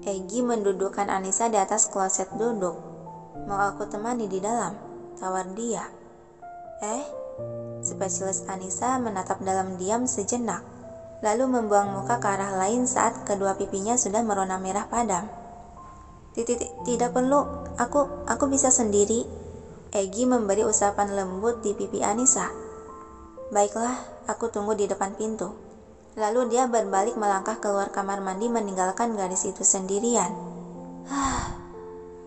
Egi mendudukkan Anissa di atas kloset duduk. "Mau aku temani di dalam?" tawar dia. Spesialis Anissa menatap dalam diam sejenak, lalu membuang muka ke arah lain saat kedua pipinya sudah merona merah padam. Tidak perlu, aku bisa sendiri." Egi memberi usapan lembut di pipi Anissa. "Baiklah, aku tunggu di depan pintu." Lalu dia berbalik melangkah keluar kamar mandi meninggalkan gadis itu sendirian.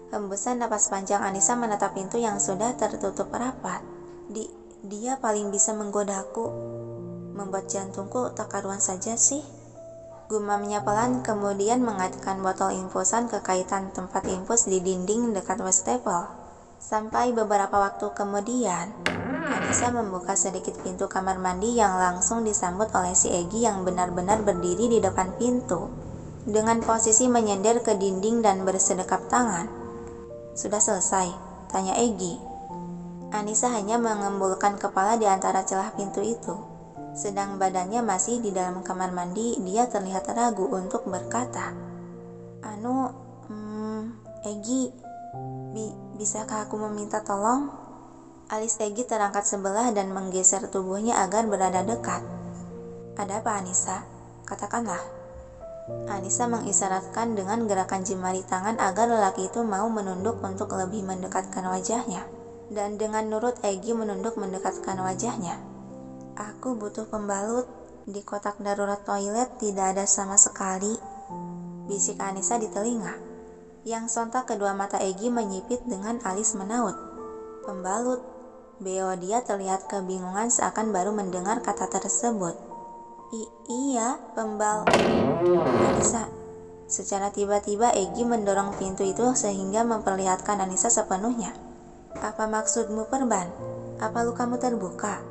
Hembusan napas panjang Anissa menatap pintu yang sudah tertutup rapat. Dia paling bisa menggodaku, membuat jantungku tak karuan saja sih. Gumamnya pelan, kemudian mengaitkan botol infusan ke kaitan tempat infus di dinding dekat wastafel. Sampai beberapa waktu kemudian, Anissa membuka sedikit pintu kamar mandi yang langsung disambut oleh si Egi yang benar-benar berdiri di depan pintu, dengan posisi menyender ke dinding dan bersedekap tangan. "Sudah selesai?" tanya Egi. Anissa hanya mengembulkan kepala di antara celah pintu itu. Sedang badannya masih di dalam kamar mandi, dia terlihat ragu untuk berkata, Egi, bisakah aku meminta tolong?" Alis Egi terangkat sebelah dan menggeser tubuhnya agar berada dekat. "Ada apa, Anissa? Katakanlah." Anissa mengisyaratkan dengan gerakan jemari tangan agar lelaki itu mau menunduk untuk lebih mendekatkan wajahnya. Dan dengan nurut Egi menunduk mendekatkan wajahnya. "Aku butuh pembalut. Di kotak darurat toilet tidak ada sama sekali," bisik Anissa di telinga. Yang sontak kedua mata Egi menyipit dengan alis menaut. "Pembalut?" Beo dia terlihat kebingungan seakan baru mendengar kata tersebut. Iya, Anissa." Secara tiba-tiba Egi mendorong pintu itu sehingga memperlihatkan Anissa sepenuhnya. "Apa maksudmu, Perban? Apa lukamu terbuka?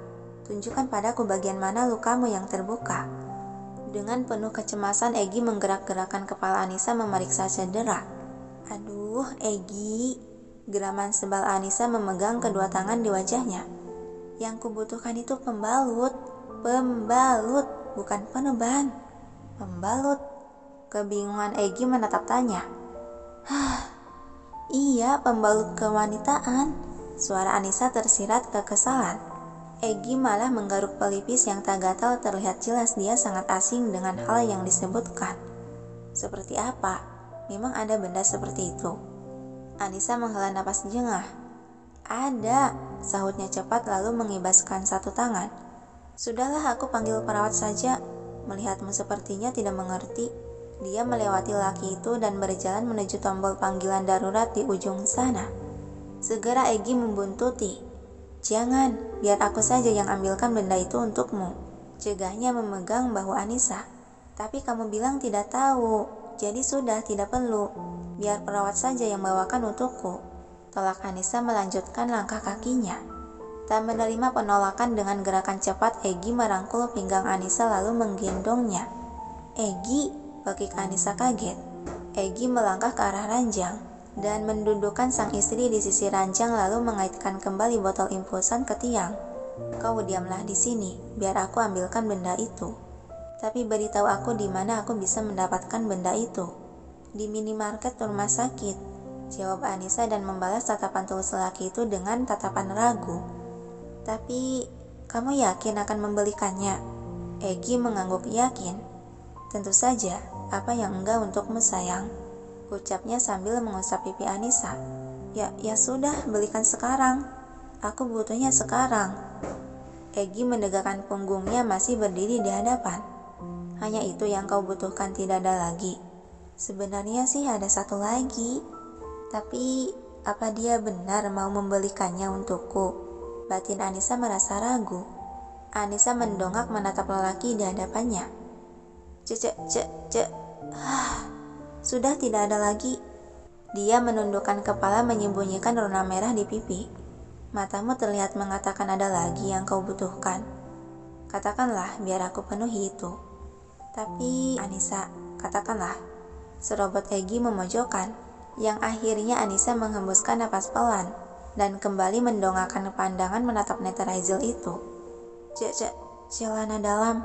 Tunjukkan padaku bagian mana lukamu yang terbuka." Dengan penuh kecemasan Egi menggerak-gerakkan kepala Anissa memeriksa cedera. "Aduh, Egi," geraman sebal Anissa memegang kedua tangan di wajahnya. "Yang kubutuhkan itu pembalut, bukan perban." "Pembalut?" Kebingungan Egi menatap tanya. "Iya, pembalut kewanitaan." Suara Anissa tersirat kekesalan. Egi malah menggaruk pelipis yang tak gatal, terlihat jelas dia sangat asing dengan hal yang disebutkan. "Seperti apa? Memang ada benda seperti itu?" Anissa menghela napas jengah. "Ada," sahutnya cepat lalu mengibaskan satu tangan. "Sudahlah, aku panggil perawat saja." Melihatmu sepertinya tidak mengerti. Dia melewati laki itu dan berjalan menuju tombol panggilan darurat di ujung sana. Segera Egi membuntuti. "Jangan, biar aku saja yang ambilkan benda itu untukmu," cegahnya memegang bahu Anissa. "Tapi kamu bilang tidak tahu, jadi sudah tidak perlu. Biar perawat saja yang bawakan untukku." Tolak Anissa melanjutkan langkah kakinya. Tak menerima penolakan, dengan gerakan cepat Egi merangkul pinggang Anissa lalu menggendongnya. "Egi," bekik Anissa kaget. Egi melangkah ke arah ranjang dan mendudukkan sang istri di sisi ranjang lalu mengaitkan kembali botol infusan ke tiang. "Kau diamlah di sini, biar aku ambilkan benda itu. Tapi beritahu aku di mana aku bisa mendapatkan benda itu." "Di minimarket rumah sakit," jawab Anissa dan membalas tatapan tulus lelaki itu dengan tatapan ragu. "Tapi, kamu yakin akan membelikannya?" Egi mengangguk yakin. "Tentu saja, apa yang enggak untukmu sayang?" ucapnya sambil mengusap pipi Anissa. Ya sudah, belikan sekarang. Aku butuhnya sekarang." Egi mendegakkan punggungnya masih berdiri di hadapan. "Hanya itu yang kau butuhkan, tidak ada lagi?" "Sebenarnya sih ada satu lagi. Tapi, apa dia benar mau membelikannya untukku?" Batin Anissa merasa ragu. Anissa mendongak menatap lelaki di hadapannya. Sudah tidak ada lagi." Dia menundukkan kepala menyembunyikan rona merah di pipi. "Matamu terlihat mengatakan ada lagi yang kau butuhkan. Katakanlah, biar aku penuhi itu." "Tapi, Anissa, katakanlah." Serobot Egi memojokkan, yang akhirnya Anissa menghembuskan napas pelan dan kembali mendongakkan pandangan menatap neterizel itu. Celana dalam."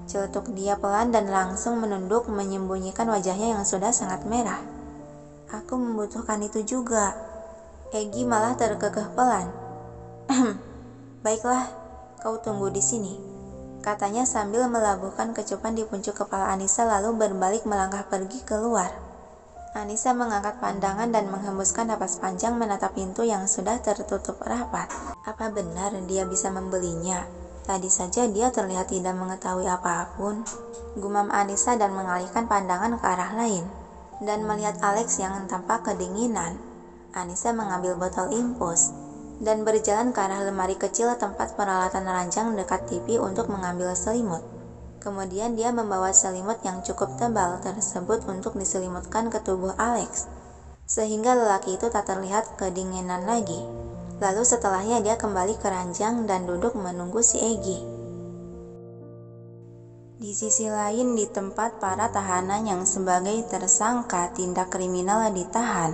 Celetuk dia pelan dan langsung menunduk menyembunyikan wajahnya yang sudah sangat merah. Aku membutuhkan itu juga. Egi malah terkekeh pelan. Baiklah, kau tunggu di sini, katanya sambil melabuhkan kecupan di puncuk kepala Anissa lalu berbalik melangkah pergi keluar. Anissa mengangkat pandangan dan menghembuskan napas panjang menatap pintu yang sudah tertutup rapat. Apa benar dia bisa membelinya? Tadi saja dia terlihat tidak mengetahui apapun. Gumam Anissa dan mengalihkan pandangan ke arah lain. Dan melihat Alex yang tampak kedinginan, Anissa mengambil botol infus dan berjalan ke arah lemari kecil tempat peralatan ranjang dekat TV untuk mengambil selimut. Kemudian dia membawa selimut yang cukup tebal tersebut untuk diselimutkan ke tubuh Alex, sehingga lelaki itu tak terlihat kedinginan lagi. Lalu setelahnya dia kembali ke ranjang dan duduk menunggu si Egi. Di sisi lain, di tempat para tahanan yang sebagai tersangka tindak kriminal ditahan,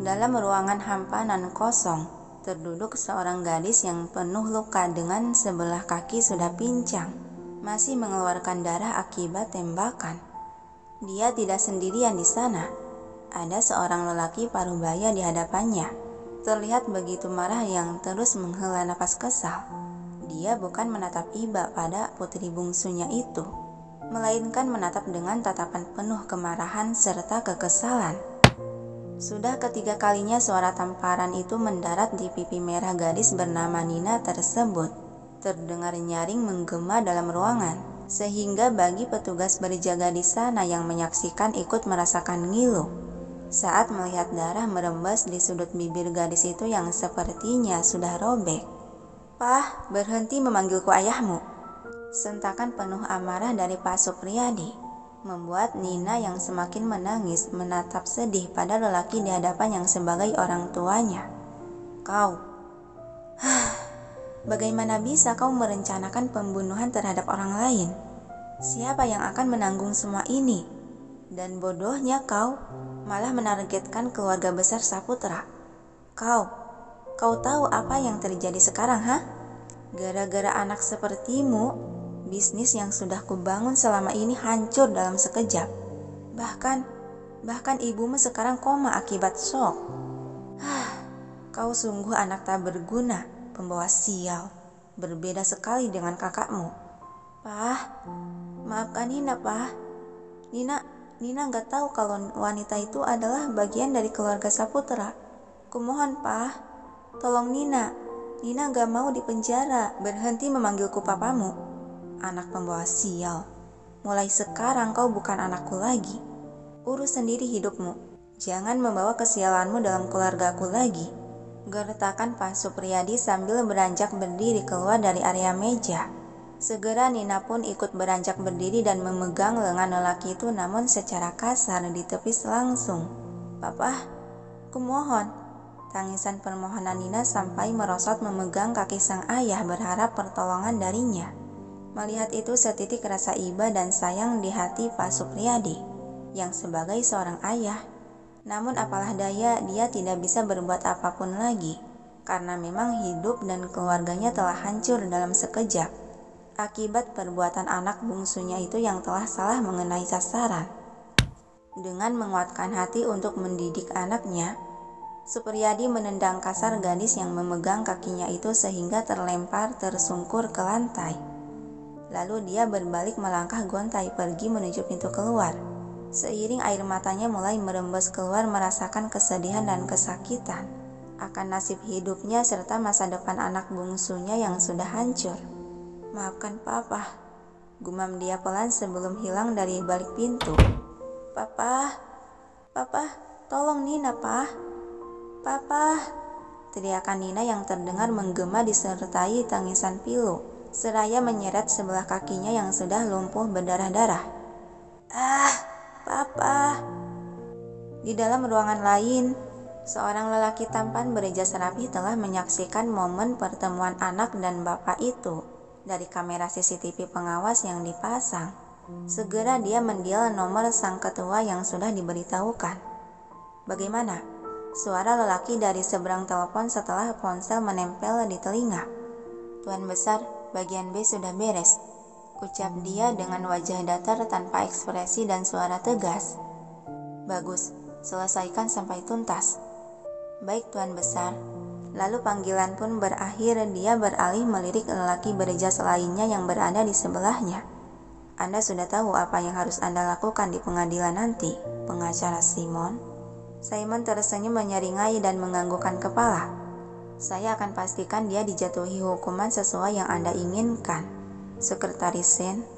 dalam ruangan hampa nan kosong, terduduk seorang gadis yang penuh luka dengan sebelah kaki sudah pincang, masih mengeluarkan darah akibat tembakan. Dia tidak sendirian di sana. Ada seorang lelaki parubaya di hadapannya. Terlihat begitu marah yang terus menghela napas kesal. Dia bukan menatap iba pada putri bungsunya itu, melainkan menatap dengan tatapan penuh kemarahan serta kekesalan. Sudah ketiga kalinya suara tamparan itu mendarat di pipi merah gadis bernama Nina tersebut. Terdengar nyaring menggema dalam ruangan, sehingga bagi petugas berjaga di sana yang menyaksikan ikut merasakan ngilu saat melihat darah merembes di sudut bibir gadis itu yang sepertinya sudah robek. Pah, berhenti memanggilku ayahmu. Sentakan penuh amarah dari Pak Supriyadi membuat Nina yang semakin menangis menatap sedih pada lelaki di hadapan yang sebagai orang tuanya. Kau, bagaimana bisa kau merencanakan pembunuhan terhadap orang lain? Siapa yang akan menanggung semua ini? Dan bodohnya kau malah menargetkan keluarga besar Saputra. Kau tahu apa yang terjadi sekarang, ha? Gara-gara anak sepertimu, bisnis yang sudah kubangun selama ini hancur dalam sekejap. Bahkan ibumu sekarang koma akibat shock. Kau sungguh anak tak berguna, pembawa sial. Berbeda sekali dengan kakakmu. Pah, maafkan Nina, Pah. Nina gak tahu kalau wanita itu adalah bagian dari keluarga Saputra. Kumohon, Pah, tolong Nina. Nina gak mau dipenjara. Berhenti memanggilku papamu. Anak pembawa sial. Mulai sekarang kau bukan anakku lagi. Urus sendiri hidupmu. Jangan membawa kesialanmu dalam keluargaku lagi. Gertakan Pak Supriyadi sambil beranjak berdiri keluar dari area meja. Segera Nina pun ikut beranjak berdiri dan memegang lengan lelaki itu, namun secara kasar ditepis langsung. Papa, kumohon. Tangisan permohonan Nina sampai merosot memegang kaki sang ayah berharap pertolongan darinya. Melihat itu setitik rasa iba dan sayang di hati Pak Supriyadi yang sebagai seorang ayah. Namun apalah daya, dia tidak bisa berbuat apapun lagi karena memang hidup dan keluarganya telah hancur dalam sekejap akibat perbuatan anak bungsunya itu yang telah salah mengenai sasaran. Dengan menguatkan hati untuk mendidik anaknya, Supriyadi menendang kasar gadis yang memegang kakinya itu sehingga terlempar tersungkur ke lantai. Lalu dia berbalik melangkah gontai pergi menuju pintu keluar. Seiring air matanya mulai merembes keluar merasakan kesedihan dan kesakitan akan nasib hidupnya serta masa depan anak bungsunya yang sudah hancur. Maafkan Papa, gumam dia pelan sebelum hilang dari balik pintu. Papa, tolong Nina, Papa. Teriakan Nina yang terdengar menggema disertai tangisan pilu, seraya menyeret sebelah kakinya yang sudah lumpuh berdarah-darah. Papa. Di dalam ruangan lain, seorang lelaki tampan berjas rapi telah menyaksikan momen pertemuan anak dan bapak itu dari kamera CCTV pengawas yang dipasang. Segera dia mendial nomor sang ketua yang sudah diberitahukan. Bagaimana? Suara lelaki dari seberang telepon setelah ponsel menempel di telinga. Tuan Besar, bagian B sudah beres. ucap dia dengan wajah datar tanpa ekspresi dan suara tegas. Bagus, selesaikan sampai tuntas. Baik Tuan Besar. Lalu panggilan pun berakhir, dia beralih melirik lelaki berjas lainnya yang berada di sebelahnya. Anda sudah tahu apa yang harus Anda lakukan di pengadilan nanti, pengacara Simon. Simon tersenyum menyeringai dan menganggukkan kepala. Saya akan pastikan dia dijatuhi hukuman sesuai yang Anda inginkan, Sekretaris Sen.